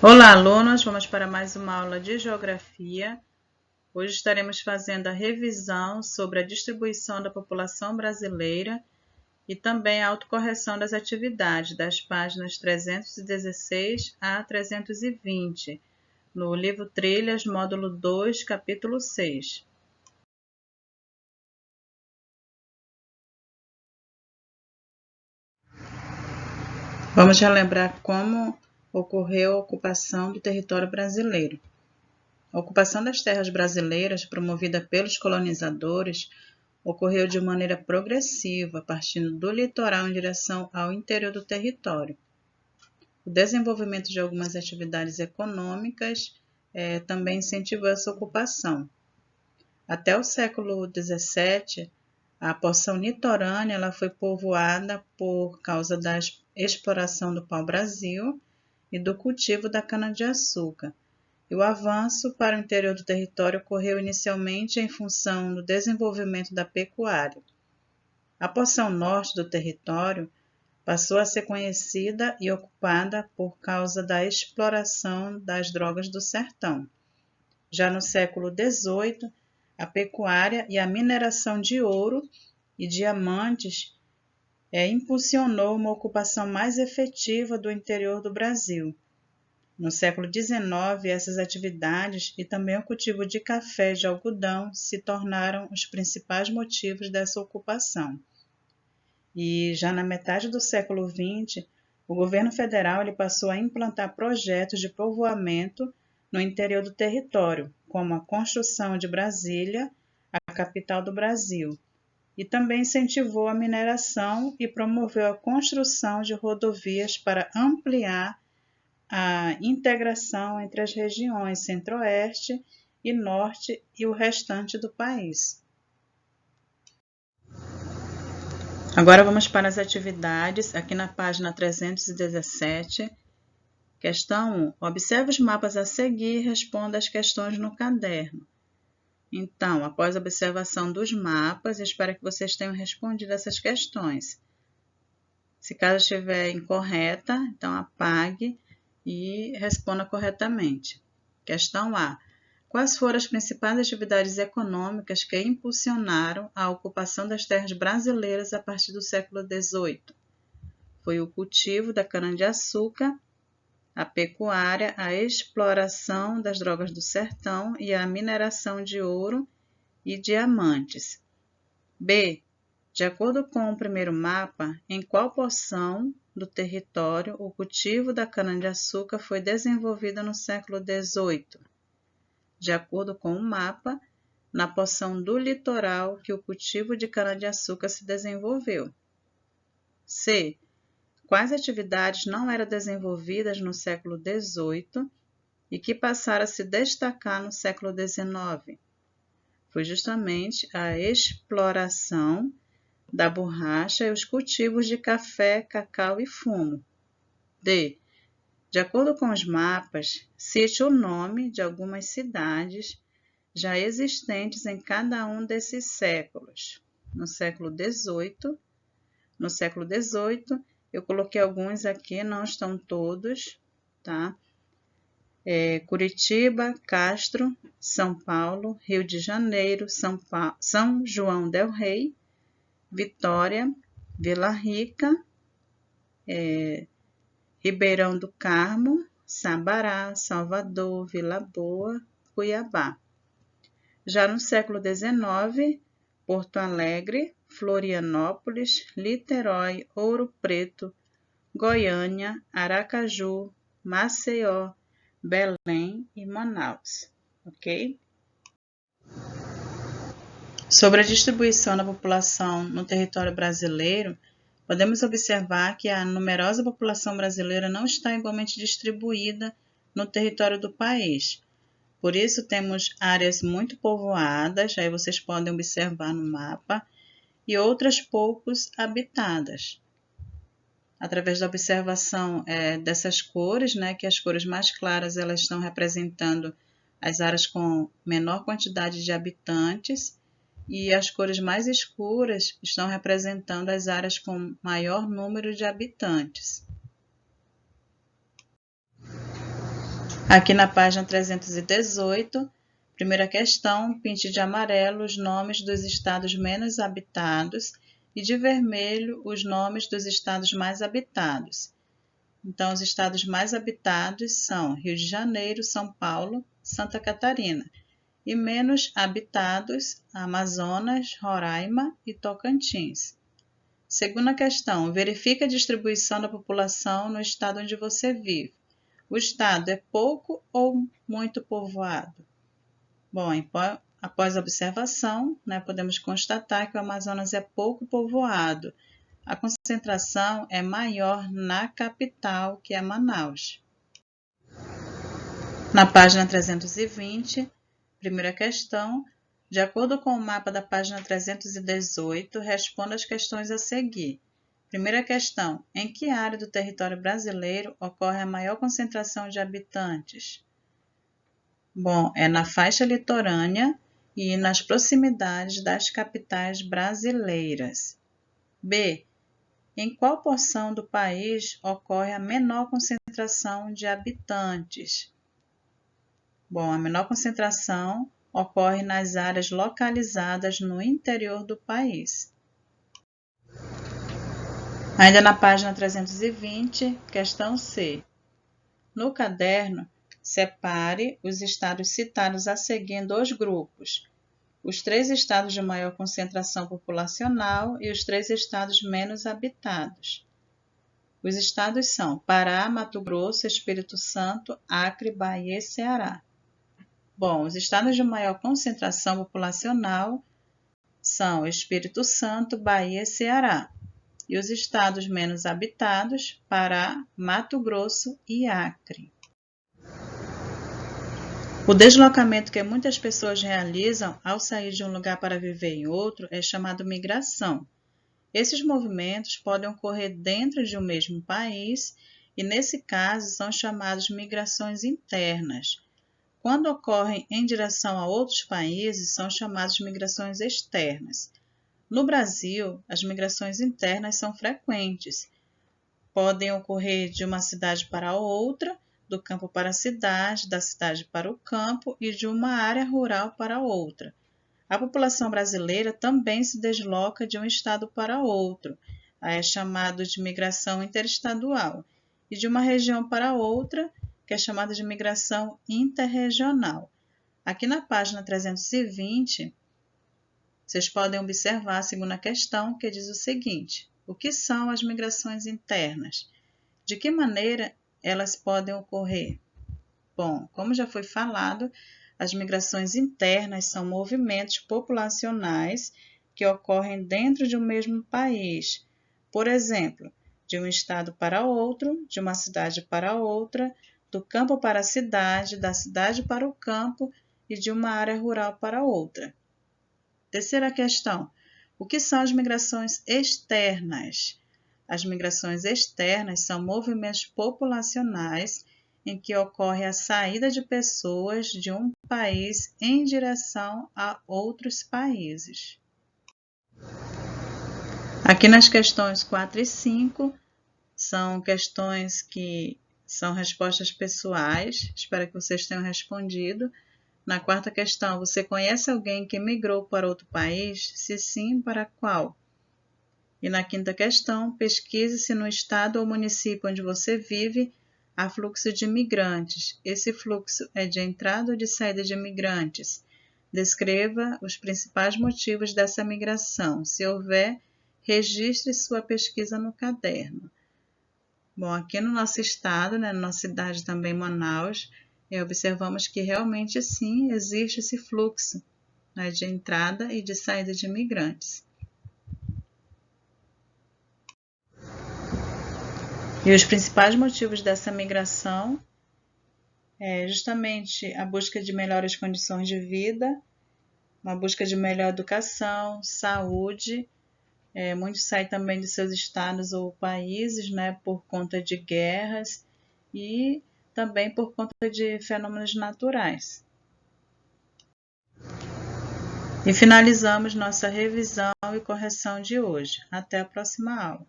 Olá, alunos! Vamos para mais uma aula de Geografia. Hoje estaremos fazendo a revisão sobre a distribuição da população brasileira e também a autocorreção das atividades, das páginas 316 a 320, no livro Trilhas, módulo 2, capítulo 6. Vamos relembrar como ocorreu a ocupação do território brasileiro. A ocupação das terras brasileiras, promovida pelos colonizadores, ocorreu de maneira progressiva, partindo do litoral em direção ao interior do território. O desenvolvimento de algumas atividades econômicas também incentivou essa ocupação. Até o século XVII, a porção litorânea ela foi povoada por causa da exploração do pau-brasil e do cultivo da cana-de-açúcar. E o avanço para o interior do território ocorreu inicialmente em função do desenvolvimento da pecuária. A porção norte do território passou a ser conhecida e ocupada por causa da exploração das drogas do sertão. Já no século XVIII, a pecuária e a mineração de ouro e diamantes impulsionou uma ocupação mais efetiva do interior do Brasil. No século XIX, essas atividades e também o cultivo de café e de algodão se tornaram os principais motivos dessa ocupação. E já na metade do século XX, o governo federal ele passou a implantar projetos de povoamento no interior do território, como a construção de Brasília, a capital do Brasil, e também incentivou a mineração e promoveu a construção de rodovias para ampliar a integração entre as regiões centro-oeste e norte e o restante do país. Agora vamos para as atividades, aqui na página 317. Questão 1. Observe os mapas a seguir e responda as questões no caderno. Então, após a observação dos mapas, espero que vocês tenham respondido essas questões. Se caso estiver incorreta, então apague e responda corretamente. Questão A. Quais foram as principais atividades econômicas que impulsionaram a ocupação das terras brasileiras a partir do século XVIII? Foi o cultivo da cana-de-açúcar, a pecuária, a exploração das drogas do sertão e a mineração de ouro e diamantes. B. De acordo com o primeiro mapa, em qual porção do território o cultivo da cana-de-açúcar foi desenvolvido no século XVIII? De acordo com o mapa, na porção do litoral que o cultivo de cana-de-açúcar se desenvolveu. C. Quais atividades não eram desenvolvidas no século XVIII e que passaram a se destacar no século XIX? Foi justamente a exploração da borracha e os cultivos de café, cacau e fumo. D. De acordo com os mapas, cite o nome de algumas cidades já existentes em cada um desses séculos. No século XVIII, eu coloquei alguns aqui, não estão todos, tá? Curitiba, Castro, São Paulo, Rio de Janeiro, São João del Rei, Vitória, Vila Rica, Ribeirão do Carmo, Sabará, Salvador, Vila Boa, Cuiabá. Já no século XIX, Porto Alegre, Florianópolis, Niterói, Ouro Preto, Goiânia, Aracaju, Maceió, Belém e Manaus, ok? Sobre a distribuição da população no território brasileiro, podemos observar que a numerosa população brasileira não está igualmente distribuída no território do país. Por isso, temos áreas muito povoadas, aí vocês podem observar no mapa, e outras poucos habitadas. Através da observação dessas cores, que as cores mais claras elas estão representando as áreas com menor quantidade de habitantes, e as cores mais escuras estão representando as áreas com maior número de habitantes. Aqui na página 318, primeira questão, pinte de amarelo os nomes dos estados menos habitados e de vermelho os nomes dos estados mais habitados. Então, os estados mais habitados são Rio de Janeiro, São Paulo, Santa Catarina, e menos habitados, Amazonas, Roraima e Tocantins. Segunda questão, verifique a distribuição da população no estado onde você vive. O estado é pouco ou muito povoado? Bom, após a observação, podemos constatar que o Amazonas é pouco povoado. A concentração é maior na capital, que é Manaus. Na página 320, primeira questão, de acordo com o mapa da página 318, responda as questões a seguir. Primeira questão, em que área do território brasileiro ocorre a maior concentração de habitantes? Bom, é na faixa litorânea e nas proximidades das capitais brasileiras. B. Em qual porção do país ocorre a menor concentração de habitantes? Bom, a menor concentração ocorre nas áreas localizadas no interior do país. Ainda na página 320, questão C. No caderno, separe os estados citados a seguir em 2 grupos. Os 3 estados de maior concentração populacional e os 3 estados menos habitados. Os estados são Pará, Mato Grosso, Espírito Santo, Acre, Bahia e Ceará. Bom, os estados de maior concentração populacional são Espírito Santo, Bahia e Ceará. E os estados menos habitados, Pará, Mato Grosso e Acre. O deslocamento que muitas pessoas realizam ao sair de um lugar para viver em outro é chamado migração. Esses movimentos podem ocorrer dentro de um mesmo país e, nesse caso, são chamados migrações internas. Quando ocorrem em direção a outros países, são chamadas migrações externas. No Brasil, as migrações internas são frequentes. Podem ocorrer de uma cidade para outra, do campo para a cidade, da cidade para o campo e de uma área rural para outra. A população brasileira também se desloca de um estado para outro, é chamado de migração interestadual, e de uma região para outra, que é chamada de migração interregional. Aqui na página 320, vocês podem observar a segunda questão, que diz o seguinte: o que são as migrações internas? De que maneira elas podem ocorrer? Bom, como já foi falado, as migrações internas são movimentos populacionais que ocorrem dentro de um mesmo país. Por exemplo, de um estado para outro, de uma cidade para outra, do campo para a cidade, da cidade para o campo e de uma área rural para outra. Terceira questão, o que são as migrações externas? As migrações externas são movimentos populacionais em que ocorre a saída de pessoas de um país em direção a outros países. Aqui nas questões 4 e 5, são questões que são respostas pessoais, espero que vocês tenham respondido. Na quarta questão, você conhece alguém que migrou para outro país? Se sim, para qual? E na quinta questão, pesquise se no estado ou município onde você vive há fluxo de imigrantes. Esse fluxo é de entrada ou de saída de imigrantes? Descreva os principais motivos dessa migração. Se houver, registre sua pesquisa no caderno. Bom, aqui no nosso estado, na nossa cidade também, Manaus, observamos que realmente sim existe esse fluxo de entrada e de saída de imigrantes. E os principais motivos dessa migração é justamente a busca de melhores condições de vida, uma busca de melhor educação, saúde. Muitos saem também de seus estados ou países, por conta de guerras e também por conta de fenômenos naturais. E finalizamos nossa revisão e correção de hoje. Até a próxima aula.